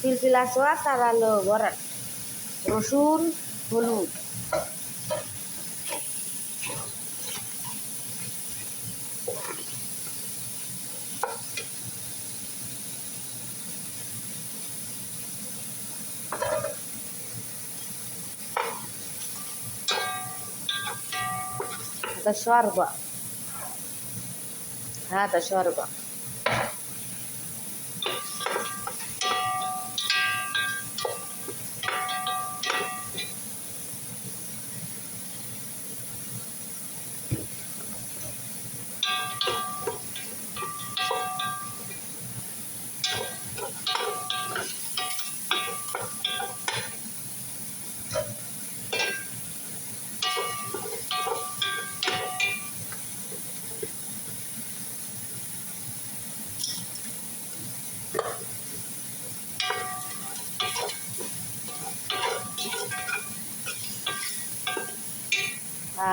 পিলপিল আসওয়াদ আর হলো বরাট, রসুন, হলুদ। هذا شوربة، هذا شوربة.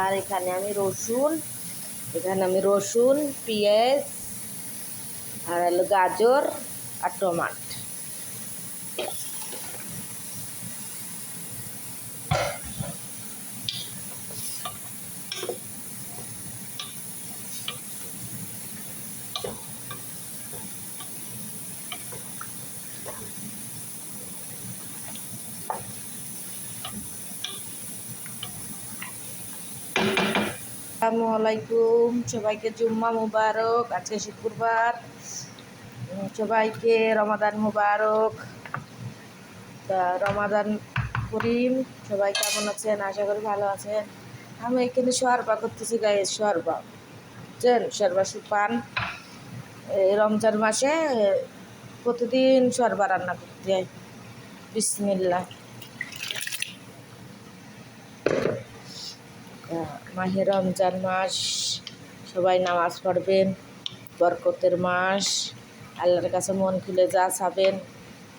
আর এখানে আমি রসুন, পেঁয়াজ আর হলো গাজর আর টমাটো। আসসালামু আলাইকুম, সবাইকে জুম্মা মুবারক। আজকে শুক্রবার, সবাইকে রমাদান মুবারক। তা রমাদান করিম। সবাই কেমন আছেন? আশা করি ভালো আছেন। আমি এখানে শরবা করতেছি, গায়ে শরবা, বুঝছেন? শরবা পান। এই রমজান মাসে প্রতিদিন শরবা রান্না করতে হয়। বিসমিল্লাহ। মাহে রমজান মাস, সবাই নামাজ পড়বেন। বরকতের মাস, আল্লাহর কাছে মন খুলে যা চাবেন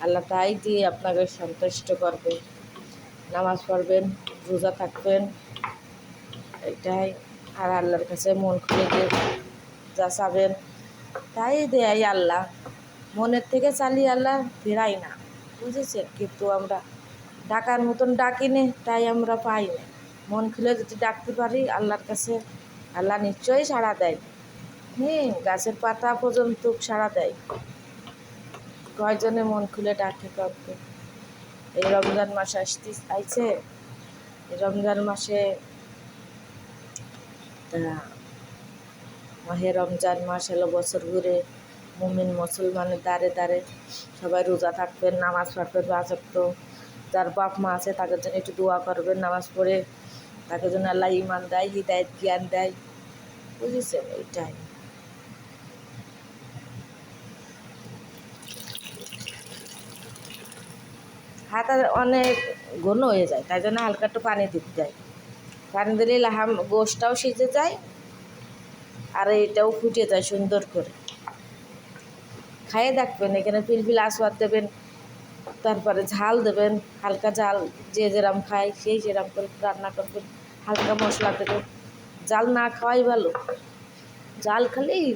আল্লাহ তাই দিয়ে আপনাকে সন্তুষ্ট করবে। নামাজ পড়বেন, রোজা থাকবেন, এটাই। আর আল্লাহর কাছে মন খুলে দিয়ে যা চাবেন তাই দেয় আল্লাহ। মনের থেকে চালিয়ে আল্লাহ ফেরাই না, বুঝেছেন? কিন্তু আমরা ডাকার মতন ডাকি নে, তাই আমরা পাই না। মন খুলে যদি ডাকতে পারি আল্লাহর কাছে, আল্লাহ নিশ্চয়ই সাড়া দেয়। গাছের পাতা পর্যন্ত সাড়া দেয়। কয়জনে মন খুলে ডাকে কাউকে? এই রমজান মাস আইছে। এই রমজান মাসে মাহে রমজান মাস হলো বছর ঘুরে মুমিন মুসলমানের দ্বারে দ্বারে সবাই রোজা থাকবেন, নামাজ পড়বেন। বাজপ্ত যার বাপ মা আছে তাদের জন্য একটু দোয়া করবেন, নামাজ পড়ে তাদের জন্য আল্লাহ ইমান দেয়, হিদায়ত জ্ঞান দেয়, বুঝেছেন? এইটাই। হাত অনেক ঘন হয়ে যায়, তাই জন্য হালকা একটু পানি দিতে যায়। পানি দিলে গোশটাও সিজে যায় আর এটাও ফুটে যায় সুন্দর করে। খাইয়ে দেখবেন। এখানে পিলপিল আসওয়াদ দেবেন, তারপরে ঝাল দেবেন, হালকা ঝাল। যে যেরম খায় সেই যেরম করে রান্না করবেন। হালকা মশলা দেবেন। জাল না খাওয়াই ভালো। জাল খালেই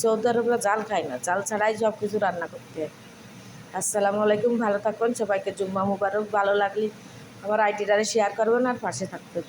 সৌদি আরবরা জাল খায় না, জাল ছাড়াই সব কিছু রান্না করতে হয়। আসসালামু আলাইকুম, ভালো থাকবেন। সবাইকে জুম্মা মুবারক। ভালো লাগলে আমার আইডিটারে শেয়ার করবেন আর পাশে থাকবেন।